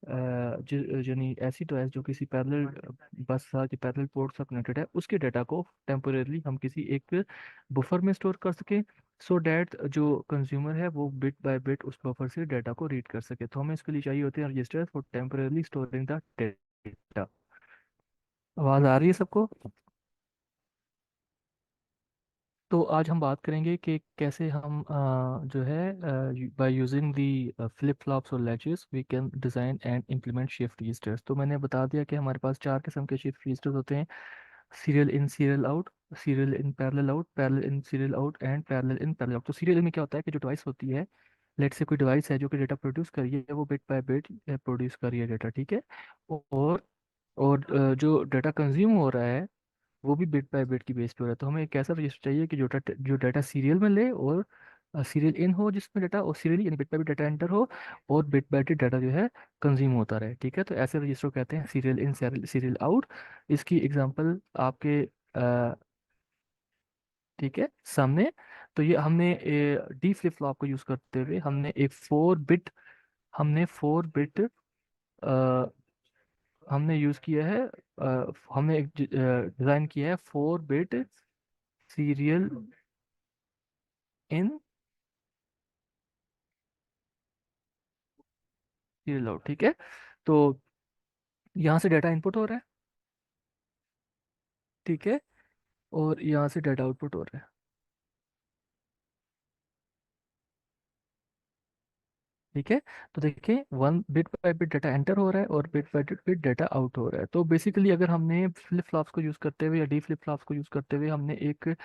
यानी ऐसी डिवाइस जो किसी पैरेलल बस सा या पैरेलल पोर्ट से कनेक्टेड है, उसके डाटा को टेम्पोरेली हम किसी एक बफर में स्टोर कर सकें, सो डैट जो कंज्यूमर है वो बिट बाय बिट उस बफर से डाटा को रीड कर सके। तो हमें इसके लिए चाहिए होते हैं register for temporarily storing the data. आवाज़ आ रही है सबको? तो आज हम बात करेंगे कि कैसे हम जो है by using the flip flops और latches we can design and implement shift registers. तो मैंने बता दिया कि हमारे पास चार किस्म के शिफ्ट रजिस्टर्स होते हैं: serial in serial out, serial in parallel out, parallel in serial out and parallel in parallel out. तो सीरियल में क्या होता है कि जो डिवाइस होती है, लेट से कोई डिवाइस है जो कि डेटा प्रोड्यूस कर रही है, वो बिट बाय बिट प्रोड्यूस कर रही है डेटा, ठीक है। और जो डेटा कंज्यूम हो रहा है वो भी बिट बाय बिट की बेस्ड हो रहा है। तो हमें एक ऐसा रजिस्टर चाहिए कि जो डाटा सीरियल में ले और सीरियल इन हो, जिसमें डाटा और सीरियली यानी bit by bit data enter हो, और बिट बाय बिट डाटा जो है कंज्यूम होता रहे, ठीक है। तो ऐसे रजिस्टर कहते हैं सीरियल इन सीरियल आउट। इसकी एग्जांपल आपके ठीक है सामने। तो ये हमने डी फ्लिप फ्लॉप को यूज करते हुए हमने 4 बिट हमने यूज किया है, हमने एक डिजाइन किया है 4 bit serial in serial out, ठीक है। तो यहाँ से डाटा इनपुट हो रहा है, ठीक है, और यहाँ से डाटा आउटपुट हो रहा है, ठीक है। तो देखिए, one bit by bit data enter हो रहा है और bit by bit data out हो रहा है। तो बेसिकली अगर हमने फ्लिप फ्लॉप्स को यूज़ करते हुए या डी फ्लिप फ्लॉप्स को यूज़ करते हुए हमने एक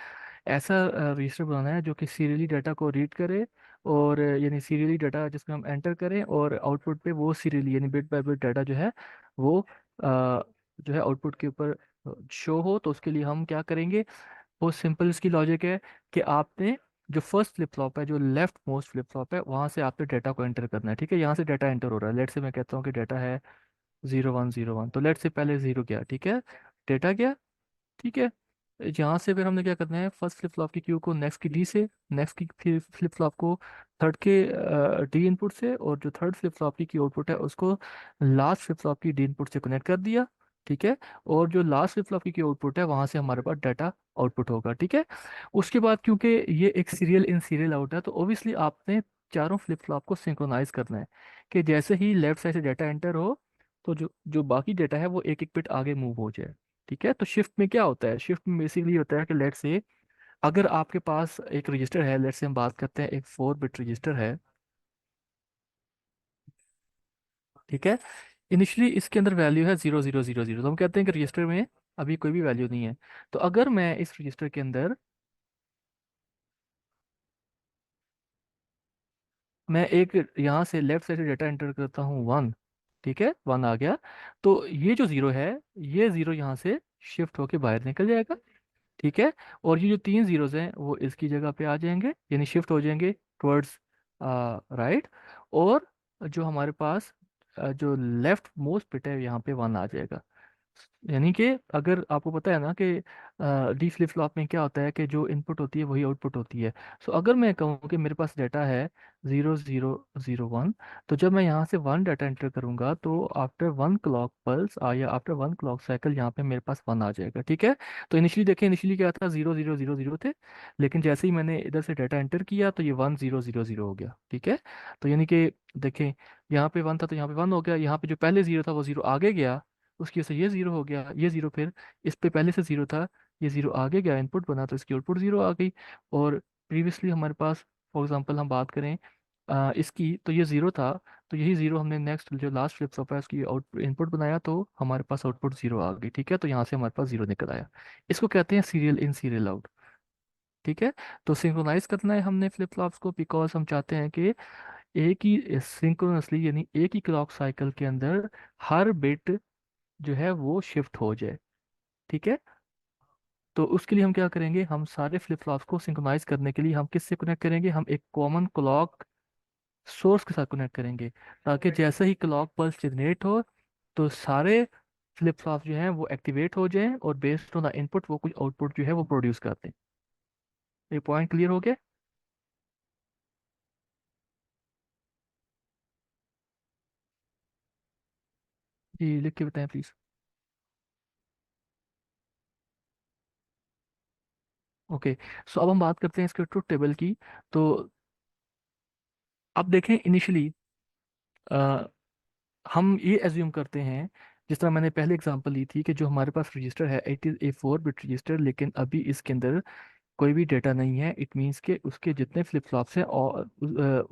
ऐसा रजिस्टर बनाना है जो कि सीरियली डाटा को रीड करे, और यानी सीरियली डाटा जिसमें हम एंटर करें और आउटपुट पे वो सीरियली यानी बिट बाय बिट डाटा जो है वो जो है आउटपुट के ऊपर शो हो। तो उसके लिए हम क्या करेंगे? बहुत सिंपल इसकी लॉजिक है कि आपने जो फर्स्ट फ्लिप फ्लॉप है, जो लेफ्ट मोस्ट फ्लिप फ्लॉप है, वहां से आपने डाटा को एंटर करना है, ठीक है। यहाँ से डाटा एंटर हो रहा है, लेट से मैं कहता हूँ कि डाटा है 0101, तो लेट से पहले जीरो गया, ठीक है, डेटा गया, ठीक है। यहाँ से फिर हमने क्या करना है, फर्स्ट फ्लिप फ्लॉप की क्यू को नेक्स्ट की डी से, नेक्स्ट की फ्लिप फ्लॉप को थर्ड के डी इनपुट से, और जो थर्ड फ्लिप फ्लॉप की आउटपुट है उसको लास्ट फ्लिप फ्लॉप की डी इनपुट से कनेक्ट कर दिया, ठीक है। और जो लास्ट फ्लिप फ्लॉप की आउटपुट है वहां से हमारे पास डाटा आउटपुट होगा, ठीक है। उसके बाद क्योंकि ये एक सीरियल इन सीरियल आउट है, तो ओबियसली आपने चारों फ्लिप फ्लॉप को सिंक्रोनाइज करना है कि जैसे ही लेफ्ट साइड से डाटा एंटर हो, तो जो जो बाकी डाटा है वो एक एक बिट आगे मूव हो जाए, ठीक है। तो शिफ्ट में क्या होता है? शिफ्ट में बेसिकली होता है कि लेट से अगर आपके पास एक रजिस्टर है, लेट से हम बात करते हैं एक 4 बिट रजिस्टर है, ठीक है। इनिशियली इसके अंदर वैल्यू है 0000, तो हम कहते हैं कि रजिस्टर में अभी कोई भी वैल्यू नहीं है। तो अगर मैं इस रजिस्टर के अंदर मैं एक यहाँ से लेफ्ट साइड से डेटा एंटर करता हूँ 1, ठीक है, 1 आ गया, तो ये जो जीरो है, ये जीरो यहाँ से शिफ्ट होके बाहर निकल जाएगा, ठीक है। और ये जो 3 जीरोज हैं वो इसकी जगह पे आ जाएंगे, यानी शिफ्ट हो जाएंगे टुवर्ड्स राइट। और जो हमारे पास जो लेफ्ट मोस्ट बिट है यहाँ पे 1 आ जाएगा। यानी कि अगर आपको पता है ना कि डी फ्लिप फ्लॉप में क्या होता है कि जो इनपुट होती है वही आउटपुट होती है। सो अगर मैं कहूँ कि मेरे पास डाटा है 0001, तो जब मैं यहाँ से 1 डाटा एंटर करूँगा तो आफ्टर 1 क्लॉक पल्स या आफ्टर 1 क्लॉक साइकिल यहाँ पे मेरे पास 1 आ जाएगा, ठीक है। तो इनिशियली देखें, इनिशियली क्या था, 0000 थे, लेकिन जैसे ही मैंने इधर से डाटा एंटर किया तो ये 1000 हो गया, ठीक है। तो यानी कि देखें, यहाँ पे 1 था तो यहाँ पे 1 हो गया, यहाँ पे जो पहले जीरो था वो जीरो आगे गया, उसकी वजह से ये जीरो हो गया, ये जीरो फिर इस पे पहले से जीरो था, ये जीरो आगे गया, इनपुट बना तो इसकी आउटपुट जीरो आ गई। और प्रीवियसली हमारे पास फॉर एग्जांपल हम बात करें इसकी, तो ये जीरो था, तो यही जीरो हमने नेक्स्ट जो लास्ट फ्लिप फ्लॉप है उसकी आउट इनपुट बनाया तो हमारे पास आउटपुट जीरो आ गई, ठीक है। तो यहाँ से हमारे पास जीरो निकल आया। इसको कहते हैं सीरियल इन सीरियल आउट, ठीक है। तो सिंक्रोनाइज करना है हमने फ्लिप फ्लॉप्स को, बिकॉज हम चाहते हैं कि एक ही सिंक्रोनसली यानी एक ही क्लॉक साइकिल के अंदर हर बिट जो है वो शिफ्ट हो जाए, ठीक है। तो उसके लिए हम क्या करेंगे, हम सारे फ्लिप फ्लॉप्स को सिंक्रोनाइज करने के लिए हम किससे कनेक्ट करेंगे, हम एक कॉमन क्लॉक सोर्स के साथ कनेक्ट करेंगे, ताकि जैसे ही क्लॉक पल्स जनरेट हो तो सारे फ्लिप फ्लॉप जो हैं वो एक्टिवेट हो जाएं और बेस्ड ऑन द इनपुट वो कुछ आउटपुट जो है वो प्रोड्यूस करते हैं। ये पॉइंट क्लियर हो गया? जी लिख के बताएं प्लीज। ओके। सो अब हम बात करते हैं इसके ट्रुथ टेबल की। तो अब देखें इनिशियली हम ये एज्यूम करते हैं, जिस तरह मैंने पहले एग्जांपल ली थी, कि जो हमारे पास रजिस्टर है it is a 4 bit register, लेकिन अभी इसके अंदर कोई भी डेटा नहीं है। इट मीन्स के उसके जितने फ्लिप फ्लॉप्स हैं और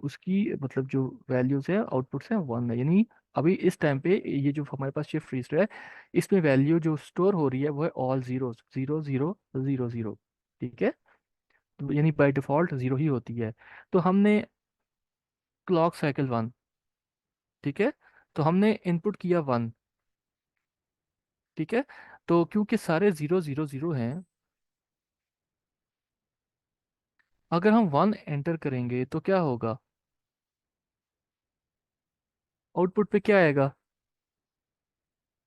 उसकी मतलब जो वैल्यूज है आउटपुट्स हैं 1 है। यानी अभी इस टाइम पे ये जो हमारे पास शिफ्ट रजिस्टर है, इसमें वैल्यू जो स्टोर हो रही है वो है all zero, zero zero zero zero. ठीक है। तो यानी बाय डिफॉल्ट जीरो ही होती है। तो हमने क्लॉक साइकिल 1, ठीक है, तो हमने इनपुट किया 1। ठीक है। तो क्योंकि सारे जीरो जीरो जीरो हैं, अगर हम 1 एंटर करेंगे तो क्या होगा? आउटपुट पे क्या आएगा?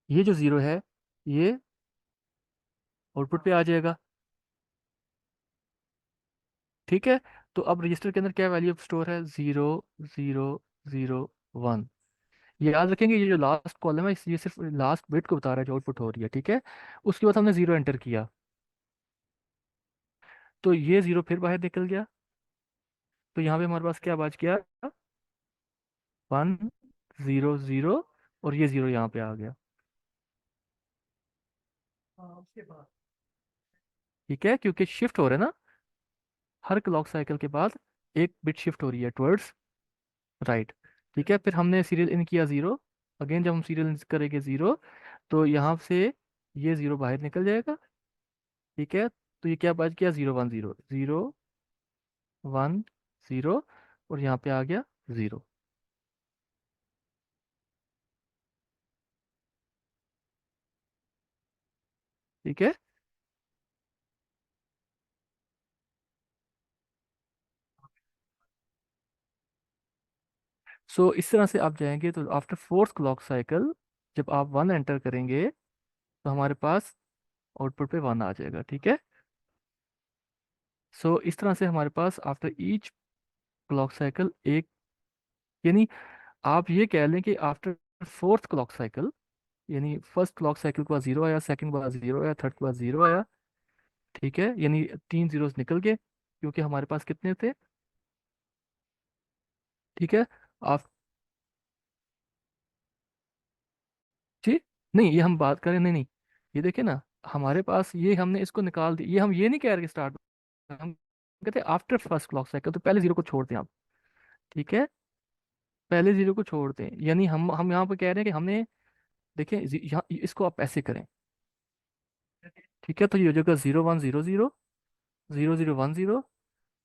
ये जो जीरो है ये आउटपुट पे आ जाएगा। ठीक है। तो अब रजिस्टर के अंदर क्या वैल्यू स्टोर है? Zero zero zero one. याद रखेंगे ये जो लास्ट कॉलम है ये सिर्फ लास्ट बिट को बता रहा है जो आउटपुट हो रही है। ठीक है। उसके बाद हमने जीरो एंटर किया, तो ये जीरो फिर बाहर निकल गया। तो यहाँ पे हमारे पास क्या बच गया? 1 0 0, और ये जीरो यहाँ पे आ गया। ठीक है, क्योंकि शिफ्ट हो रहा है ना, हर क्लॉक साइकिल के बाद एक बिट शिफ्ट हो रही है टुवर्ड्स राइट। ठीक है। फिर हमने सीरियल इन किया जीरो। अगेन जब हम सीरियल इन करेंगे जीरो, तो यहाँ से ये जीरो बाहर निकल जाएगा। ठीक है। तो ये क्या बच गया? 0 1 0, 0 1 0, और यहाँ पे आ गया जीरो। ठीक है। सो इस तरह से आप जाएंगे तो आफ्टर फोर्थ क्लॉक साइकिल जब आप 1 एंटर करेंगे तो हमारे पास आउटपुट पे 1 आ जाएगा। ठीक है। सो इस तरह से हमारे पास आफ्टर ईच क्लॉक साइकिल एक, यानी आप ये कह लें कि आफ्टर फोर्थ क्लॉक साइकिल, यानी फर्स्ट क्लॉक साइकिल के बाद जीरो आया, सेकंड के बाद जीरो आया, थर्ड के बाद जीरो आया। ठीक है। यानी तीन जीरोस निकल गए क्योंकि हमारे पास कितने थे? ठीक है। आप जी, नहीं ये हम बात करें, नहीं नहीं, ये देखिए ना, हमारे पास ये हमने इसको निकाल दिया। ये हम ये नहीं कह रहे कि स्टार्ट, हम कहते हैं आफ्टर फर्स्ट क्लॉक साइकिल, तो पहले जीरो को छोड़ दें आप। ठीक है। पहले जीरो को छोड़ दें, यानी हम यहाँ पे कह रहे हैं कि हमने, देखिए यहाँ इसको आप ऐसे करें। ठीक है। तो ये हो जाएगा 0 1 0 0, 0 0 1 0,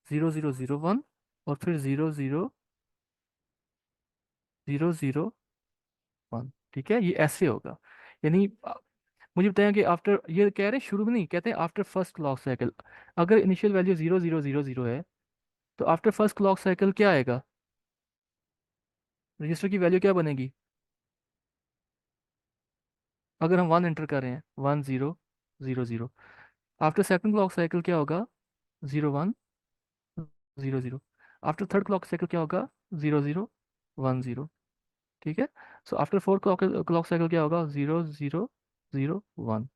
0 0 0 1, और फिर 0 0 0 0 1। ठीक है, ये ऐसे होगा। यानी मुझे बताया कि आफ्टर, ये कह रहे हैं शुरू में नहीं, कहते हैं आफ्टर फर्स्ट क्लॉक साइकिल। अगर इनिशियल वैल्यू 0 0 0 0 है तो आफ्टर फर्स्ट क्लॉक साइकिल क्या आएगा? रजिस्टर की वैल्यू क्या बनेगी? अगर हम 1 एंटर कर रहे हैं, 1 0 0 0, आफ्टर सेकंड क्लॉक साइकिल क्या होगा? 0 1 0 0। आफ्टर थर्ड क्लॉक साइकिल क्या होगा? 0 0 1 0। ठीक है। So after fourth clock clock cycle क्या होगा? 0 0 0 1।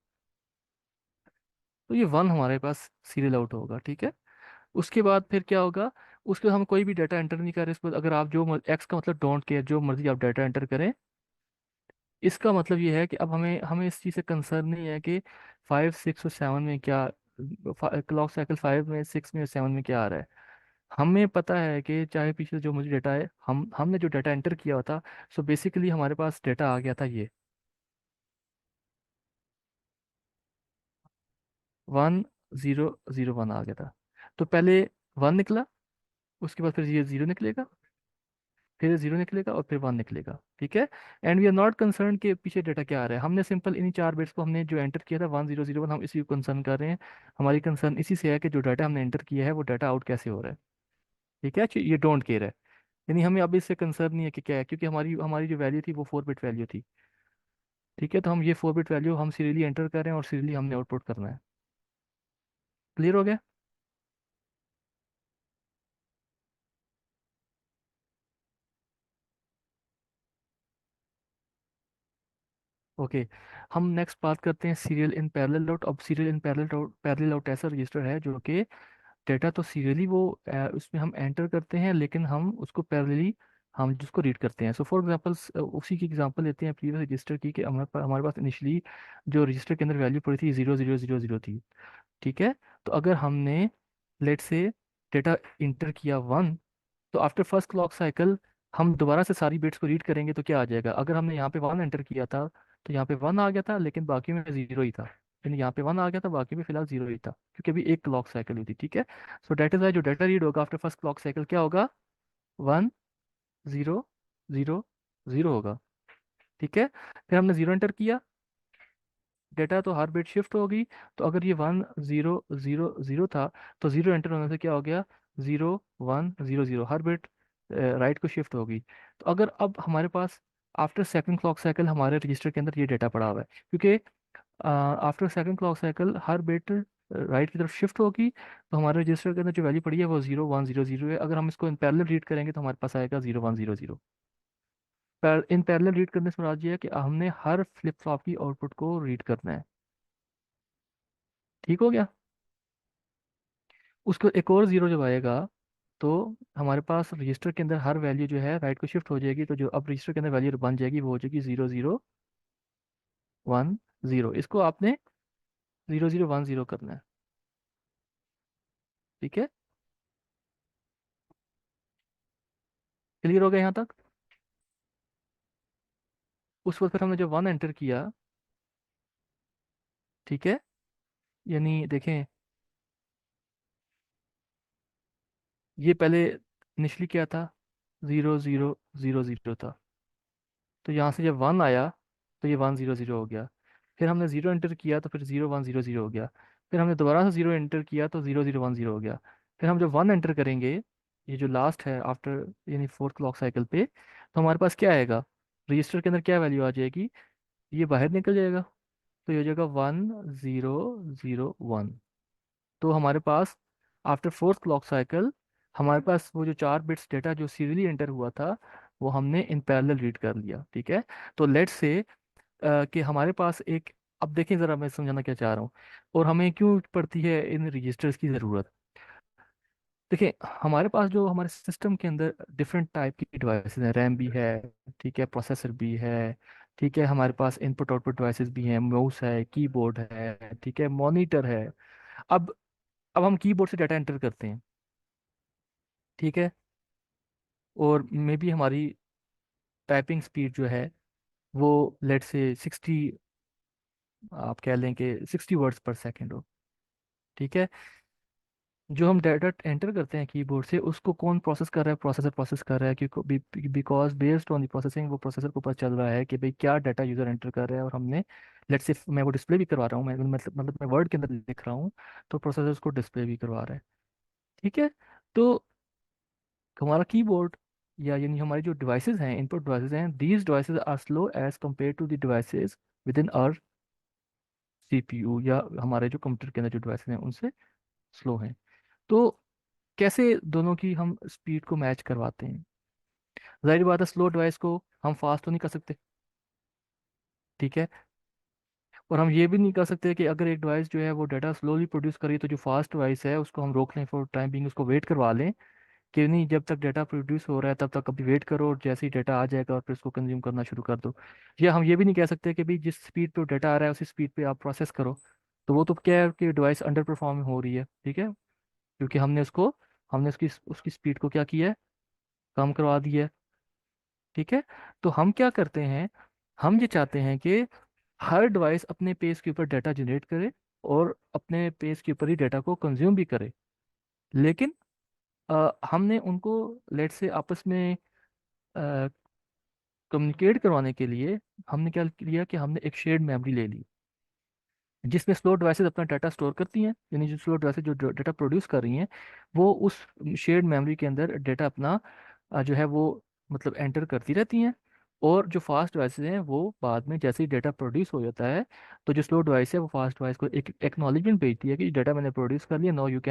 तो ये 1 हमारे पास सीरियल आउट होगा। ठीक है। उसके बाद फिर क्या होगा? उसके बाद हम कोई भी डाटा एंटर नहीं कर रहे। इस पर अगर आप जो एक्स का मतलब डोंट केयर, जो मर्जी आप डाटा एंटर करें। इसका मतलब ये है कि अब हमें हमें इस चीज़ से कंसर्न नहीं है कि 5 6 और 7 में क्या, क्लॉक साइकिल 5 में, 6 में और 7 में क्या आ रहा है। हमें पता है कि चाहे पीछे जो मुझे डेटा है, हमने जो डाटा एंटर किया हुआ था, सो बेसिकली हमारे पास डेटा आ गया था ये 1 0 0 1 आ गया था। तो पहले 1 निकला, उसके बाद फिर ये जीरो निकलेगा, फिर जीरो निकलेगा, और फिर 1 निकलेगा। ठीक है। And we are not concern के पीछे डाटा क्या आ रहा है। हमने सिंपल इन्हीं चार बिट्स को हमने जो एंटर किया था 1 0 0 1, हम इसी को कंसर्न कर रहे हैं। हमारी कंसर्न इसी से है कि जो डाटा हमने एंटर किया है वो डाटा आउट कैसे हो रहा है। ठीक है, ये डोंट केयर है। यानी हमें अब इससे कंसर्न नहीं है कि क्या है, क्योंकि हमारी हमारी जो वैल्यू थी वो 4 बिट वैल्यू थी। ठीक है। तो हम ये 4 बिट वैल्यू हम सीरियली एंटर कर रहे हैं और सीरियली हमने आउटपुट करना है। क्लियर हो गया? ओके। हम नेक्स्ट बात करते हैं सीरियल इन पैरेलल आउट। अब सीरियल इन पैरेलल आउट ऐसा रजिस्टर है जो कि डेटा तो सीरियली वो उसमें हम एंटर करते हैं, लेकिन हम उसको पैरेलली हम जिसको रीड करते हैं। सो फॉर एग्जांपल उसी की एग्जांपल लेते हैं प्रीवियस रजिस्टर की, कि हमारे पास इनिशियली जो रजिस्टर के अंदर वैल्यू पड़ी थी 0000 थी। ठीक है। तो अगर हमने लेट से डेटा इंटर किया 1, तो आफ्टर फर्स्ट क्लॉक साइकिल हम दोबारा से सारी बिट्स को रीड करेंगे तो क्या आ जाएगा? अगर हमने यहाँ पे 1 एंटर किया था तो यहाँ पे 1 आ गया था, लेकिन बाकी में 0 ही था। यानी यहाँ पे 1 आ गया था, बाकी में फिलहाल 0 ही था, क्योंकि अभी एक क्लॉक साइकिल हुई थी। ठीक है। सो डेट इज वाई जो डाटा रीड होगा आफ्टर फर्स्ट क्लॉक साइकिल क्या होगा? 1 0 0 0 होगा। ठीक है। फिर हमने 0 एंटर किया, डेटा तो हर बिट शिफ्ट होगी। तो अगर ये 1 0 0 0 था, तो 0 एंटर होने से क्या हो गया? 0 1 0 0, हर बिट राइट को शिफ्ट होगी। तो अगर अब हमारे पास आफ्टर सेकंड क्लॉक साइकिल हमारे रजिस्टर के अंदर ये डेटा पड़ा हुआ है, क्योंकि आफ्टर सेकंड क्लॉक साइकिल हर बिट राइट की तरफ शिफ्ट होगी, तो हमारे रजिस्टर के अंदर जो वैल्यू पड़ी है वो 0 1 0 0 है। अगर हम इसको इन पैरेलल रीड करेंगे तो हमारे पास आएगा 0 1 0 0। इन पैरेलल रीड करने से मुराद ये है कि हमने हर फ्लिप फ्लॉप की आउटपुट को रीड करना है। ठीक हो गया। उसको एक और जीरो जब आएगा, तो हमारे पास रजिस्टर के अंदर हर वैल्यू जो है राइट को शिफ्ट हो जाएगी। तो जो अब रजिस्टर के अंदर वैल्यू बन जाएगी वो हो जाएगी 0 0 1 0। इसको आपने 0 0 1 0 करना है। ठीक है। क्लियर हो गया यहाँ तक? उस वक्त फिर हमने जो 1 एंटर किया, ठीक है, यानी देखें ये पहले इनिशली क्या था? 0 0 0 0 था। तो यहाँ से जब 1 आया तो ये 1 0 0 हो गया। फिर हमने 0 एंटर किया तो फिर 0 1 0 0 हो गया। फिर हमने दोबारा से 0 एंटर किया तो 0 0 1 0 हो गया। फिर हम जब 1 एंटर करेंगे, ये जो लास्ट है आफ्टर यानी फोर्थ क्लॉक साइकिल पे, तो हमारे पास क्या आएगा? रजिस्टर के अंदर क्या वैल्यू आ जाएगी? ये बाहर निकल जाएगा, तो ये हो जाएगा 1 0 0 1। तो हमारे पास आफ्टर फोर्थ क्लॉक साइकिल हमारे पास वो जो 4 बिट्स डेटा जो सीरियली एंटर हुआ था वो हमने इन पैरेलल रीड कर लिया। ठीक है। तो लेट्स से कि हमारे पास एक, अब देखें ज़रा मैं समझाना क्या चाह रहा हूँ और हमें क्यों पड़ती है इन रजिस्टर्स की ज़रूरत। देखिए, हमारे पास जो हमारे सिस्टम के अंदर डिफरेंट टाइप की डिवाइसेस हैं, रैम भी है, ठीक है, प्रोसेसर भी है, ठीक है, हमारे पास इनपुट आउटपुट डिवाइसेस भी हैं, माउस है, कीबोर्ड है, ठीक है, मॉनिटर है। अब हम कीबोर्ड से डाटा एंटर करते हैं। ठीक है। और मे बी हमारी टाइपिंग स्पीड जो है वो लेट से 60, आप कह लें कि 60 वर्ड्स पर सेकेंड हो। ठीक है। जो हम डाटा एंटर करते हैं कीबोर्ड से उसको कौन प्रोसेस कर रहा है? प्रोसेसर प्रोसेस कर रहा है, क्योंकि because based on the processing वो प्रोसेसर को पता चल रहा है कि भाई क्या डाटा यूज़र एंटर कर रहा है। और हमने लेट से मैं वो डिस्प्ले भी करवा रहा हूँ, मैं मतलब मैं वर्ड के अंदर लिख रहा हूँ, तो प्रोसेसर उसको डिस्प्ले भी करवा रहा है। ठीक है। तो हमारा कीबोर्ड या यानी हमारी जो डिवाइसेस हैं, इनपुट डिवाइसेस हैं, these devices are slow as compare to the devices within our CPU, या हमारे जो कंप्यूटर के अंदर जो डिवाइसेस हैं उनसे स्लो हैं। तो कैसे दोनों की हम स्पीड को मैच करवाते हैं? जाहिर बात है स्लो डिवाइस को हम फास्ट तो नहीं कर सकते। ठीक है। और हम ये भी नहीं कर सकते कि अगर एक डिवाइस जो है वो डाटा स्लोली प्रोड्यूस करी तो जो फास्ट डिवाइस है उसको हम रोक लें, फॉर टाइम बिंग उसको वेट करवा लें, कि नहीं जब तक डाटा प्रोड्यूस हो रहा है तब तक अभी वेट करो और जैसे ही डाटा आ जाएगा और फिर उसको कंज्यूम करना शुरू कर दो। या हम ये भी नहीं कह सकते कि भाई जिस स्पीड पे डाटा आ रहा है उसी स्पीड पे आप प्रोसेस करो। तो वो तो क्या है कि डिवाइस अंडर परफॉर्म हो रही है। ठीक है। क्योंकि हमने उसकी उसकी स्पीड को क्या किया है? कम करवा दिया है। ठीक है। तो हम क्या करते हैं? हम ये चाहते हैं कि हर डिवाइस अपने पेज के ऊपर डाटा जनरेट करे और अपने पेज के ऊपर ही डाटा को कंज्यूम भी करे। लेकिन हमने उनको लेट से आपस में कम्युनिकेट करवाने के लिए हमने क्या किया कि हमने एक शेयर्ड मेमोरी ले ली, जिसमें स्लो डिवाइसेस अपना डाटा स्टोर करती हैं। यानी जो स्लो डिवाइसेस जो डाटा प्रोड्यूस कर रही हैं वो उस शेयर्ड मेमोरी के अंदर डाटा अपना जो है वो मतलब एंटर करती रहती हैं। और जो फास्ट डिवाइसेस हैं वो बाद में जैसे ही डाटा प्रोड्यूस हो जाता है, तो जो स्लो डिवाइस है वो फास्ट डिवाइस को एक एक्नॉलेजमेंट भेजती है कि डाटा मैंने प्रोड्यूस कर लिया, नाउ यू कैन